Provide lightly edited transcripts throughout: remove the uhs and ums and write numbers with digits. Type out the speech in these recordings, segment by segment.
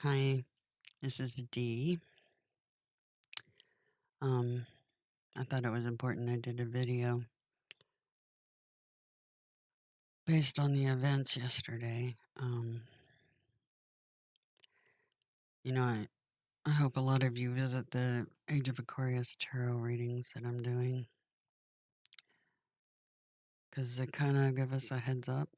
Hi, this is Dee. Um, I thought it was important I did a video based on the events yesterday. I hope a lot of you visit the Age of Aquarius tarot readings that I'm doing because they kind of give us a heads up.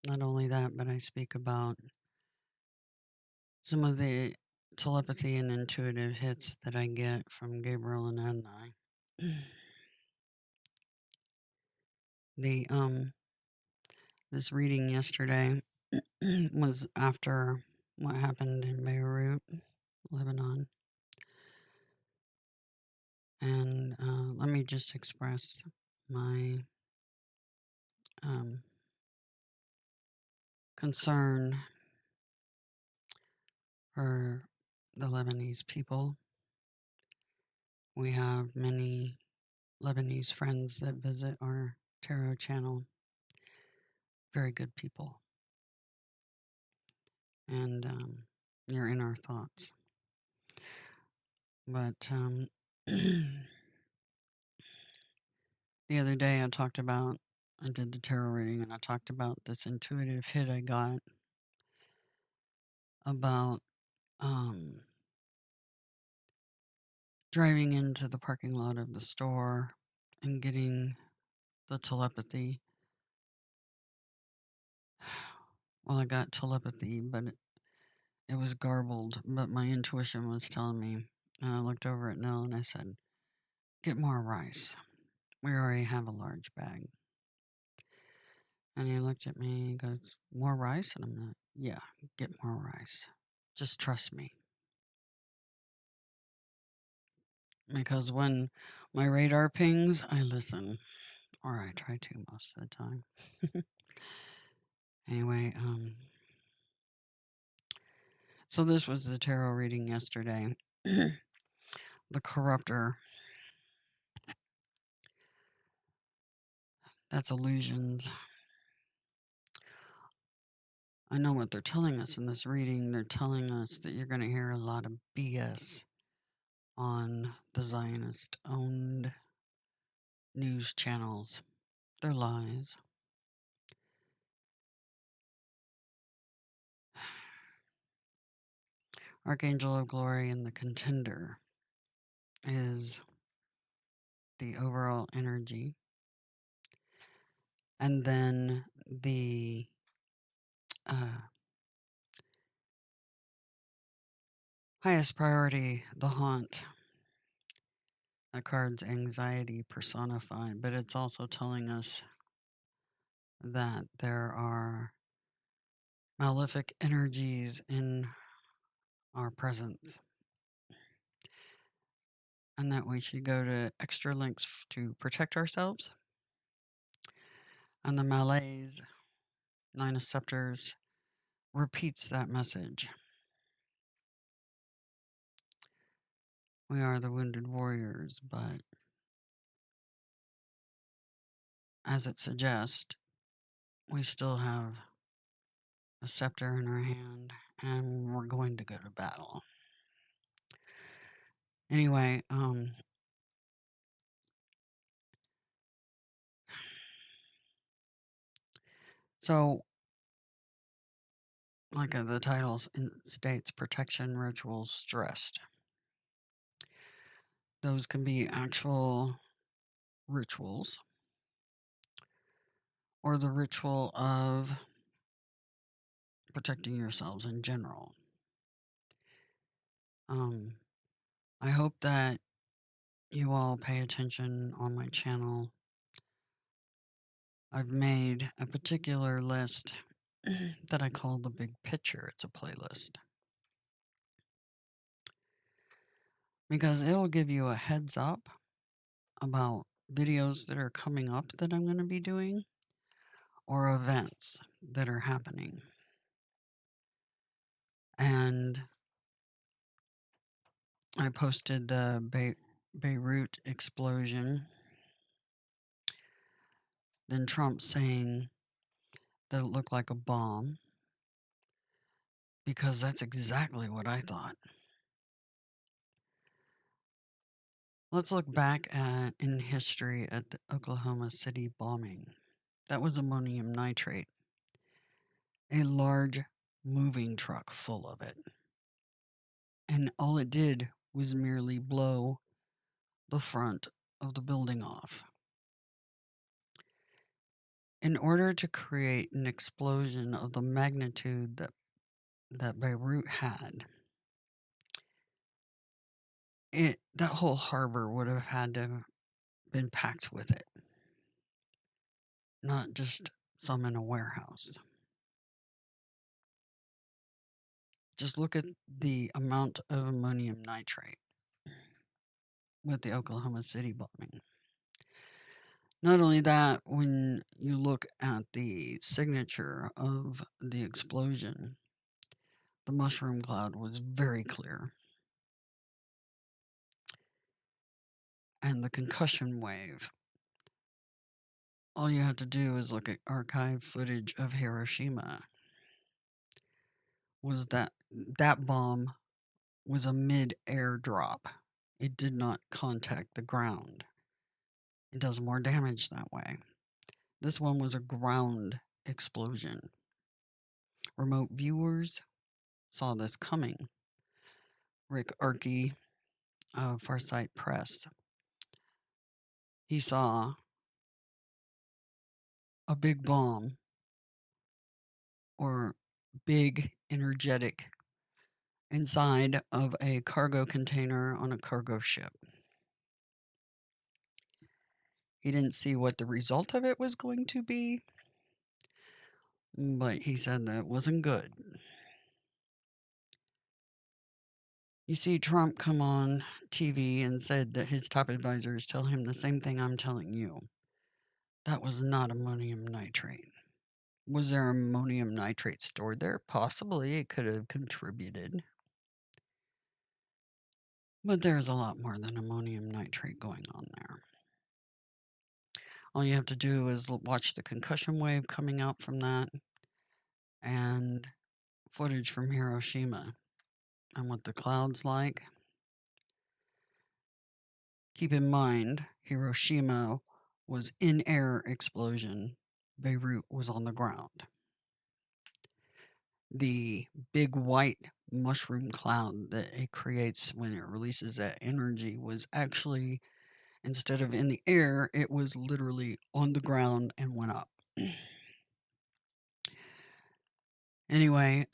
Not only that, but I speak about some of the telepathy and intuitive hits that I get from Gabriel and Adonai. the This reading yesterday was after what happened in Beirut, Lebanon. And let me just express my um, concern for the Lebanese people. We have many Lebanese friends that visit our tarot channel, very good people. And you're in our thoughts. But the other day I did the tarot reading and I talked about this intuitive hit I got about um, driving into the parking lot of the store and getting the telepathy. Well, I got telepathy, but it was garbled. But my intuition was telling me. And I looked over at Nell and I said, "Get more rice. We already have a large bag." And he looked at me and goes, "More rice?" And I'm like, "Yeah, get more rice. Just trust me." Because when my radar pings, I listen. Or I try to most of the time. Anyway, so this was the tarot reading yesterday. The corruptor. That's illusions. I know what they're telling us in this reading. They're telling us that you're going to hear a lot of BS on the Zionist owned news channels. They're lies. Archangel of Glory and the Contender is the overall energy. And then the highest priority, the haunt. That card's anxiety personified, but it's also telling us that there are malefic energies in our presence and that we should go to extra lengths to protect ourselves. And the Malaise, Nine of Scepters, repeats that message. We are the wounded warriors, but as it suggests, we still have a scepter in our hand and we're going to go to battle. Anyway, so like the title states, protection rituals stressed. Those can be actual rituals or the ritual of protecting yourselves in general. I hope that you all pay attention on my channel. I've made a particular list that I call the big picture. It's a playlist because it'll give you a heads up about videos that are coming up that I'm going to be doing or events that are happening. And I posted the Beirut explosion, then Trump saying that it looked like a bomb. because that's exactly what I thought. Let's look back in history at the Oklahoma City bombing. That was ammonium nitrate, a large moving truck full of it. And all it did was merely blow the front of the building off. In order to create an explosion of the magnitude that Beirut had, that whole harbor would have had to have been packed with it, not just some in a warehouse. Just look at the amount of ammonium nitrate with the Oklahoma City bombing. Not only that, when you look at the signature of the explosion, the mushroom cloud was very clear. And the concussion wave, all you have to do is look at archive footage of Hiroshima, was that bomb was a mid-air drop. It did not contact the ground. It does more damage that way. This one was a ground explosion. Remote viewers saw this coming. Rick Arkey of Farsight Press, he saw a big bomb or big energetic inside of a cargo container on a cargo ship. He didn't see what the result of it was going to be, but he said that it wasn't good. You see Trump come on TV and said that his top advisors tell him the same thing I'm telling you. That was not ammonium nitrate. Was there ammonium nitrate stored there? Possibly it could have contributed. But there's a lot more than ammonium nitrate going on there. All you have to do is watch the concussion wave coming out from that and footage from Hiroshima and what the cloud's like. Keep in mind, Hiroshima was in air explosion. Beirut was on the ground. The big white mushroom cloud that it creates when it releases that energy was actually, instead of in the air, it was literally on the ground and went up. Anyway,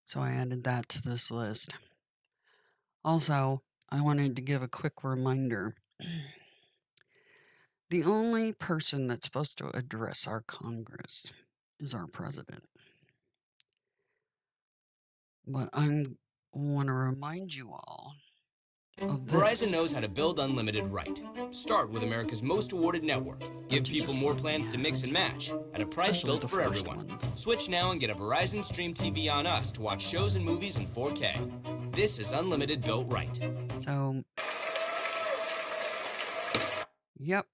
so I added that to this list. Also, I wanted to give a quick reminder. The only person that's supposed to address our Congress is our president. But I want to remind you all of Verizon this. knows how to build unlimited right. Start with America's most awarded network. Give Don't you people just more love the plans to mix and ads? match at a price Especially built the for first everyone. ones. Switch now and get a Verizon Stream TV on us to watch shows and movies in 4K. This is unlimited built right. So, yep.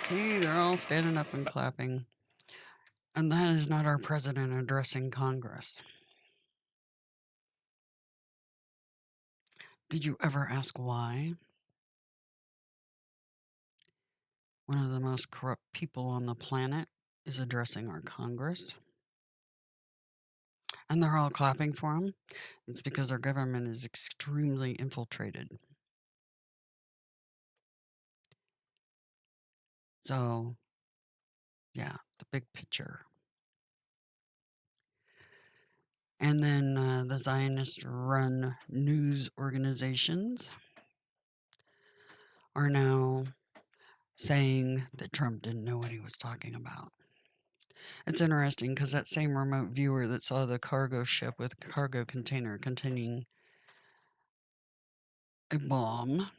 See, they're all standing up and clapping. And that is not our president addressing Congress. Did you ever ask why? One of the most corrupt people on the planet is addressing our Congress. And they're all clapping for him. It's because our government is extremely infiltrated. So, yeah, the big picture. And then the Zionist run news organizations are now saying that Trump didn't know what he was talking about. It's interesting because that same remote viewer that saw the cargo ship with a cargo container containing a bomb,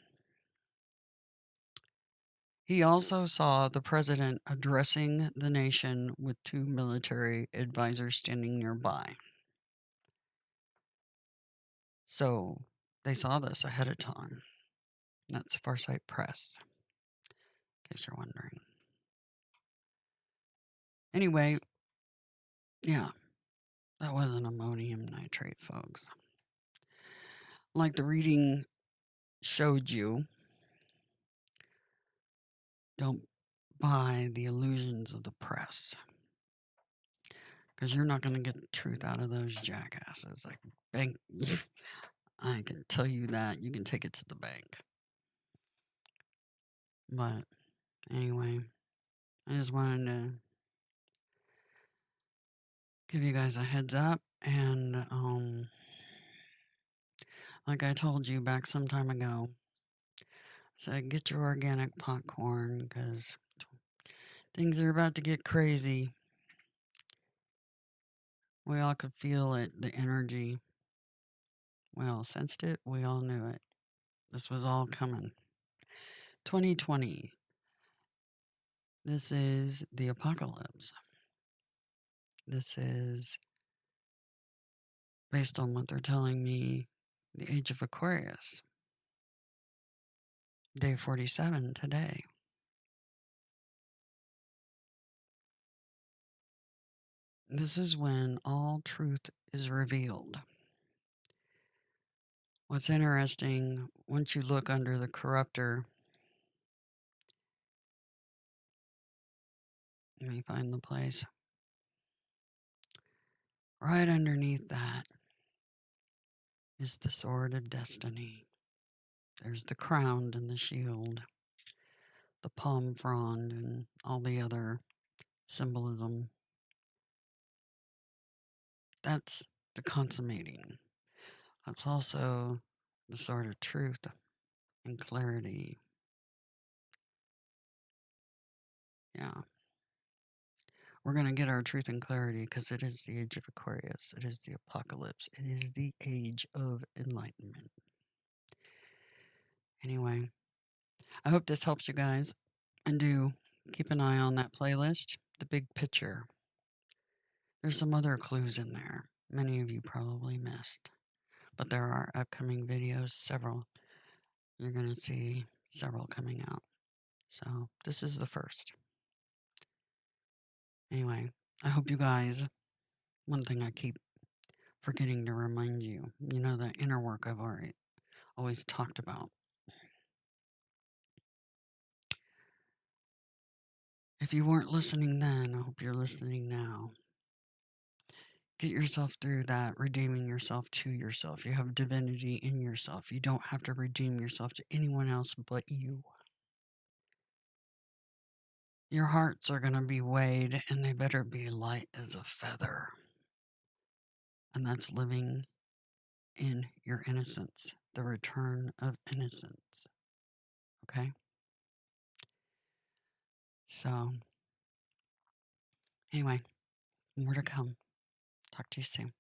he also saw the president addressing the nation with two military advisors standing nearby. So they saw this ahead of time. That's Farsight Press. case you're wondering. Anyway, yeah, that wasn't ammonium nitrate, folks. Like the reading showed you, don't buy the illusions of the press because you're not going to get the truth out of those jackasses. Like, bank, I can tell you that. You can take it to the bank. But anyway, I just wanted to give you guys a heads up. And like I told you back some time ago, said get your organic popcorn because things are about to get crazy. We all could feel it, the energy. We all sensed it. We all knew it. This was all coming. 2020. This is the apocalypse. This is, based on what they're telling me, the age of Aquarius. Day 47 today. This is when all truth is revealed. What's interesting, once you look under the corruptor, let me find the place. Right underneath that is the sword of destiny. There's the crown and the shield, the palm frond, and all the other symbolism. That's the consummating. That's also the sword of truth and clarity. Yeah. We're going to get our truth and clarity because it is the age of Aquarius. It is the apocalypse. It is the age of enlightenment. Anyway, I hope this helps you guys. And do keep an eye on that playlist, The Big Picture. There's some other clues in there. Many of you probably missed. But there are upcoming videos, several. You're going to see several coming out. So this is the first. Anyway, I hope you guys, one thing I keep forgetting to remind you, the inner work I've already always talked about. If you weren't listening then, I hope you're listening now. Get yourself through that, redeeming yourself to yourself. You have divinity in yourself. You don't have to redeem yourself to anyone else but you. Your hearts are going to be weighed, and they better be light as a feather. And that's living in your innocence, the return of innocence. Okay? So, anyway, more to come. Talk to you soon.